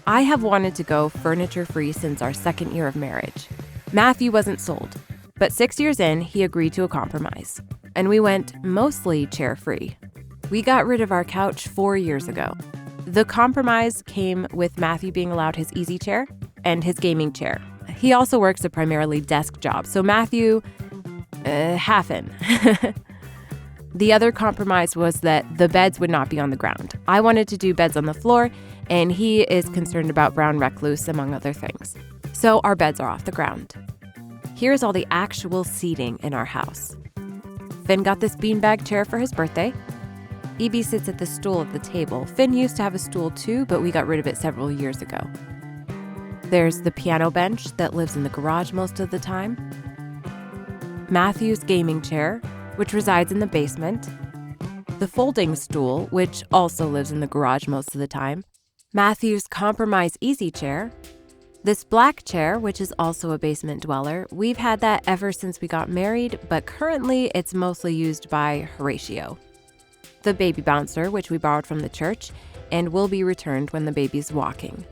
I have wanted to go furniture-free since our second year of marriage. Matthew wasn't sold, but 6 years in, he agreed to a compromise, and we went mostly chair-free. We got rid of our couch 4 years ago. The compromise came with Matthew being allowed his easy chair and his gaming chair. He also works a primarily desk job, so Matthew, half in. The other compromise was that the beds would not be on the ground. I wanted to do beds on the floor, and he is concerned about brown recluse, among other things. So our beds are off the ground. Here's all the actual seating in our house. Finn got this beanbag chair for his birthday. Evie sits at the stool at the table. Finn used to have a stool too, but we got rid of it several years ago. There's the piano bench that lives in the garage most of the time. Matthew's gaming chair, which resides in the basement. The folding stool, which also lives in the garage most of the time. Matthew's compromise easy chair. This black chair, which is also a basement dweller. We've had that ever since we got married, but currently it's mostly used by Horatio. The baby bouncer, which we borrowed from the church and will be returned when the baby's walking.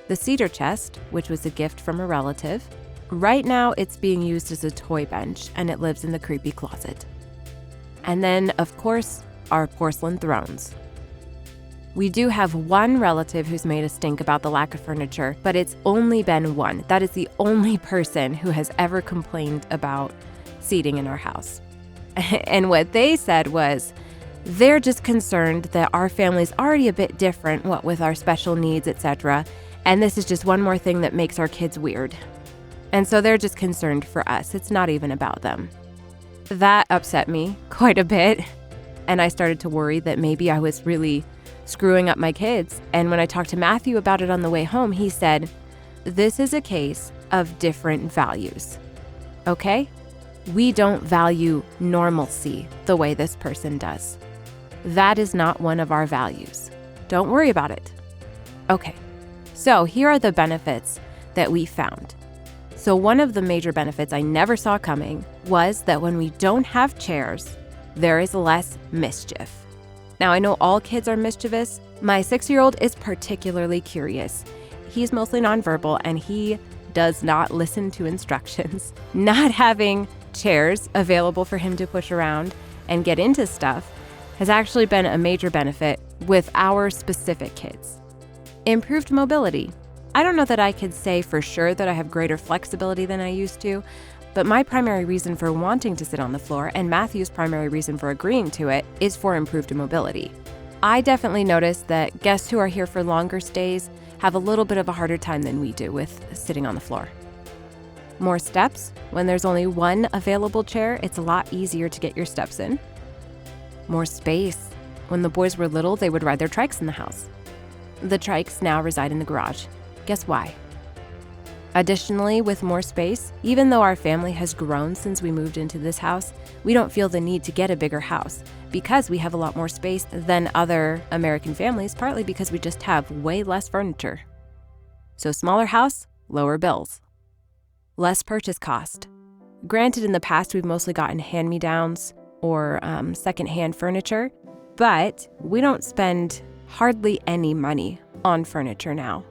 The cedar chest, which was a gift from a relative. Right now, it's being used as a toy bench, and it lives in the creepy closet. And then, of course, our porcelain thrones. We do have one relative who's made a stink about the lack of furniture, but it's only been one. That is the only person who has ever complained about seating in our house. And what they said was, they're just concerned that our family's already a bit different, what with our special needs, etc., and this is just one more thing that makes our kids weird. And so they're just concerned for us. It's not even about them. That upset me quite a bit. And I started to worry that maybe I was really screwing up my kids. And when I talked to Matthew about it on the way home, he said, this is a case of different values. Okay? We don't value normalcy the way this person does. That is not one of our values. Don't worry about it. Okay. So here are the benefits that we found. So one of the major benefits I never saw coming was that when we don't have chairs, there is less mischief. Now, I know all kids are mischievous. My 6-year-old is particularly curious. He's mostly nonverbal, and he does not listen to instructions. Not having chairs available for him to push around and get into stuff has actually been a major benefit with our specific kids. Improved mobility. I don't know that I could say for sure that I have greater flexibility than I used to, but my primary reason for wanting to sit on the floor and Matthew's primary reason for agreeing to it is for improved mobility. I definitely noticed that guests who are here for longer stays have a little bit of a harder time than we do with sitting on the floor. More steps. When there's only one available chair, it's a lot easier to get your steps in. More space. When the boys were little, they would ride their trikes in the house. The trikes now reside in the garage. Guess why? Additionally, with more space, even though our family has grown since we moved into this house, we don't feel the need to get a bigger house because we have a lot more space than other American families, partly because we just have way less furniture. So smaller house, lower bills. Less purchase cost. Granted, in the past, we've mostly gotten hand-me-downs or secondhand furniture, but we don't spend hardly any money on furniture now.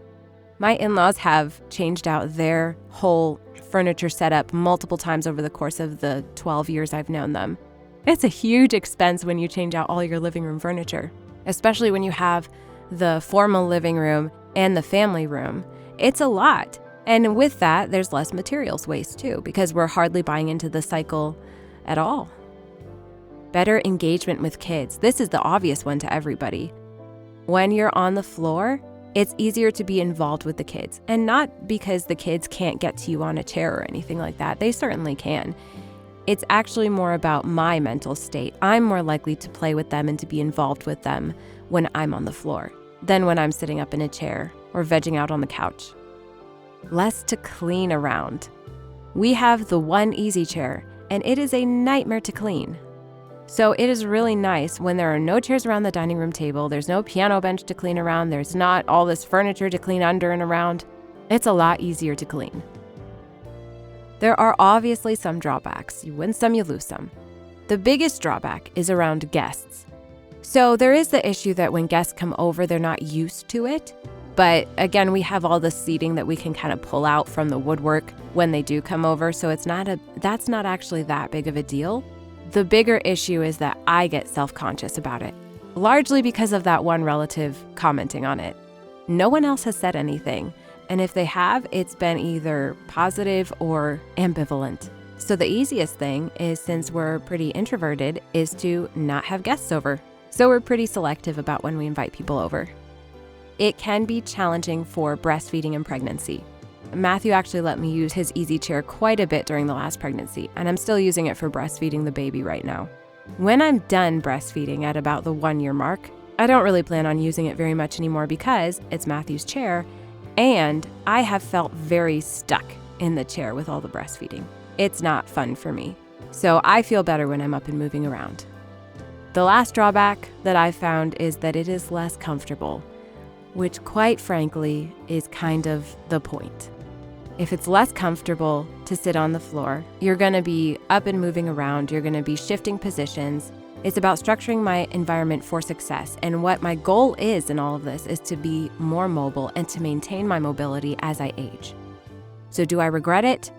My in-laws have changed out their whole furniture setup multiple times over the course of the 12 years I've known them. It's a huge expense when you change out all your living room furniture, especially when you have the formal living room and the family room. It's a lot. And with that, there's less materials waste too, because we're hardly buying into the cycle at all. Better engagement with kids. This is the obvious one to everybody. When you're on the floor, it's easier to be involved with the kids, and not because the kids can't get to you on a chair or anything like that. They certainly can. It's actually more about my mental state. I'm more likely to play with them and to be involved with them when I'm on the floor than when I'm sitting up in a chair or vegging out on the couch. Less to clean around. We have the one easy chair, and it is a nightmare to clean. So it is really nice when there are no chairs around the dining room table, there's no piano bench to clean around, there's not all this furniture to clean under and around. It's a lot easier to clean. There are obviously some drawbacks. You win some, you lose some. The biggest drawback is around guests. So there is the issue that when guests come over, they're not used to it. But again, we have all the seating that we can kind of pull out from the woodwork when they do come over, so that's not actually that big of a deal. The bigger issue is that I get self-conscious about it, largely because of that one relative commenting on it. No one else has said anything, and if they have, it's been either positive or ambivalent. So the easiest thing is, since we're pretty introverted, is to not have guests over. So we're pretty selective about when we invite people over. It can be challenging for breastfeeding and pregnancy. Matthew actually let me use his easy chair quite a bit during the last pregnancy, and I'm still using it for breastfeeding the baby right now. When I'm done breastfeeding at about the 1-year mark, I don't really plan on using it very much anymore because it's Matthew's chair, and I have felt very stuck in the chair with all the breastfeeding. It's not fun for me. So I feel better when I'm up and moving around. The last drawback that I've found is that it is less comfortable, which quite frankly is kind of the point. If it's less comfortable to sit on the floor, you're gonna be up and moving around, you're gonna be shifting positions. It's about structuring my environment for success, and what my goal is in all of this is to be more mobile and to maintain my mobility as I age. So do I regret it?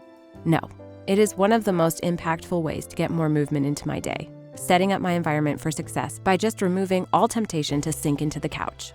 No. It is one of the most impactful ways to get more movement into my day, setting up my environment for success by just removing all temptation to sink into the couch.